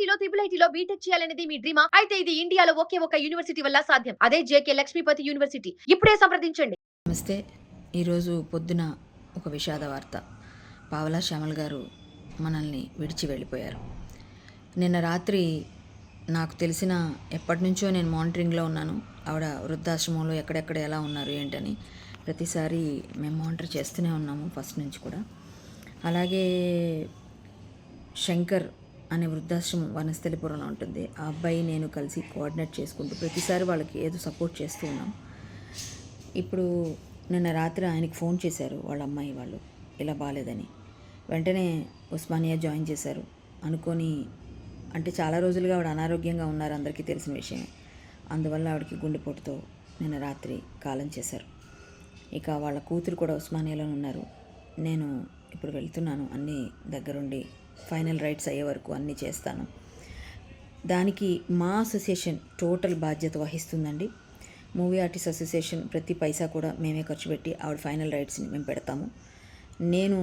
ఐఐటీలో ఐఐటీలో BTech చేయాలనేది మీ డ్రీమా? అయితే ఇది ఇండియాలో ఒకే ఒక యూనివర్సిటీ వల్ల సాధ్యం. అదే జేకే లక్ష్మీపతి యూనివర్సిటీ. ఇప్పుడే సంప్రదించండి. నమస్తే. ఈరోజు పొద్దున ఒక విషాద వార్త. పావలా శ్యామల్ గారు మనల్ని విడిచి వెళ్ళిపోయారు. నిన్న రాత్రి నాకు తెలిసిన ఎప్పటినుంచో నేను మానిటరింగ్లో ఉన్నాను. ఆవిడ వృద్ధాశ్రమంలో ఎక్కడెక్కడ ఎలా ఉన్నారు ఏంటని ప్రతిసారి మేము మానిటర్ చేస్తూనే ఉన్నాము ఫస్ట్ నుంచి కూడా. అలాగే శంకర్ అనే వృద్ధాశ్రమం వనస్థలిపురంలో ఉంటుంది. ఆ అబ్బాయి నేను కలిసి కోఆర్డినేట్ చేసుకుంటూ ప్రతిసారి వాళ్ళకి ఏదో సపోర్ట్ చేస్తూ ఉన్నాం. ఇప్పుడు నిన్న రాత్రి ఆయనకి ఫోన్ చేశారు వాళ్ళ అమ్మాయి వాళ్ళు, ఇలా బాగాలేదని. వెంటనే ఉస్మానియా జాయిన్ చేశారు. అనుకొని అంటే చాలా రోజులుగా ఆవిడ అనారోగ్యంగా ఉన్నారు, అందరికీ తెలిసిన విషయమే. అందువల్ల ఆవిడకి గుండెపోటుతో నిన్న రాత్రి కాలం చేశారు. ఇక వాళ్ళ కూతురు కూడా ఉస్మానియాలోనే ఉన్నారు. నేను ఇప్పుడు వెళ్తున్నాను, అన్నీ దగ్గరుండి ఫైనల్ రైట్స్ అయ్యే వరకు అన్నీ చేస్తాను. దానికి మా అసోసియేషన్ టోటల్ బాధ్యత వహిస్తుందండి. మూవీ ఆర్టిస్ట్ అసోసియేషన్ ప్రతి పైసా కూడా మేమే ఖర్చు పెట్టి ఆవిడ ఫైనల్ రైట్స్ని మేము పెడతాము. నేను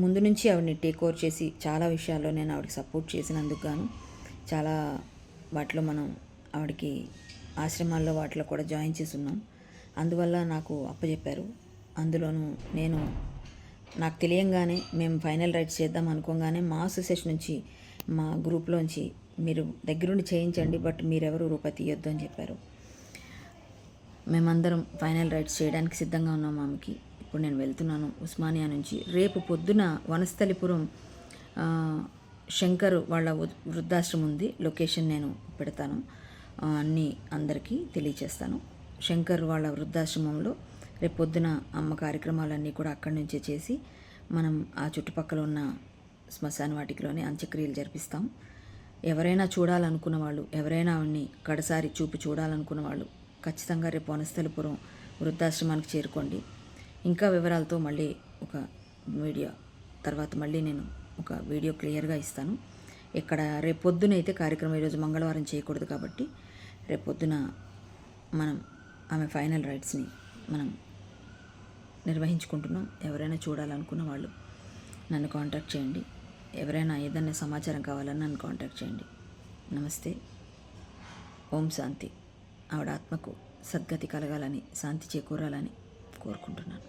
ముందు నుంచి ఆవిడని టేక్ ఓవర్ చేసి చాలా విషయాల్లో నేను ఆవిడకి సపోర్ట్ చేసినందుకు గాను చాలా వాటిలో మనం ఆవిడకి ఆశ్రమాల్లో వాటిలో కూడా జాయిన్ చేసి ఉన్నాం. అందువల్ల నాకు అప్పచెప్పారు. అందులోనూ నేను నాకు తెలియంగానే మేము ఫైనల్ రైట్స్ చేద్దాం అనుకోగానే మా అసోసియేషన్ నుంచి మా గ్రూప్లోంచి మీరు దగ్గరుండి చేయించండి, బట్ మీరెవరు రూపాయి తీయొద్దు అని చెప్పారు. మేమందరం ఫైనల్ రైట్స్ చేయడానికి సిద్ధంగా ఉన్నాం ఆమెకి. ఇప్పుడు నేను వెళ్తున్నాను ఉస్మానియా నుంచి. రేపు పొద్దున వనస్థలిపురం శంకర్ వాళ్ళ వృద్ధాశ్రమం ఉంది, లొకేషన్ నేను పెడతాను, అన్నీ అందరికీ తెలియచేస్తాను. శంకర్ వాళ్ళ వృద్ధాశ్రమంలో రేపు పొద్దున అమ్మ కార్యక్రమాలన్నీ కూడా అక్కడి నుంచే చేసి మనం ఆ చుట్టుపక్కల ఉన్న శ్మశాన వాటికలోనే అంత్యక్రియలు జరిపిస్తాం. ఎవరైనా చూడాలనుకున్న వాళ్ళు, ఎవరైనా ఆవిడ్ని కడసారి చూపి చూడాలనుకున్న వాళ్ళు ఖచ్చితంగా రేపు వనస్థలిపురం వృద్ధాశ్రమానికి చేరుకోండి. ఇంకా వివరాలతో మళ్ళీ ఒక వీడియో తర్వాత మళ్ళీ నేను ఒక వీడియో క్లియర్గా ఇస్తాను. ఇక్కడ రేపు పొద్దున అయితే కార్యక్రమం, ఈరోజు మంగళవారం చేయకూడదు కాబట్టి రేపు పొద్దున మనం ఆమె ఫైనల్ రైట్స్ని మనం నిర్వహించుకుంటున్నాం. ఎవరైనా చూడాలనుకున్న వాళ్ళు నన్ను కాంటాక్ట్ చేయండి. ఎవరైనా ఏదైనా సమాచారం కావాలని నన్ను కాంటాక్ట్ చేయండి. నమస్తే. ఓం శాంతి. ఆవిడ ఆత్మకు సద్గతి కలగాలని, శాంతి చేకూరాలని కోరుకుంటున్నాను.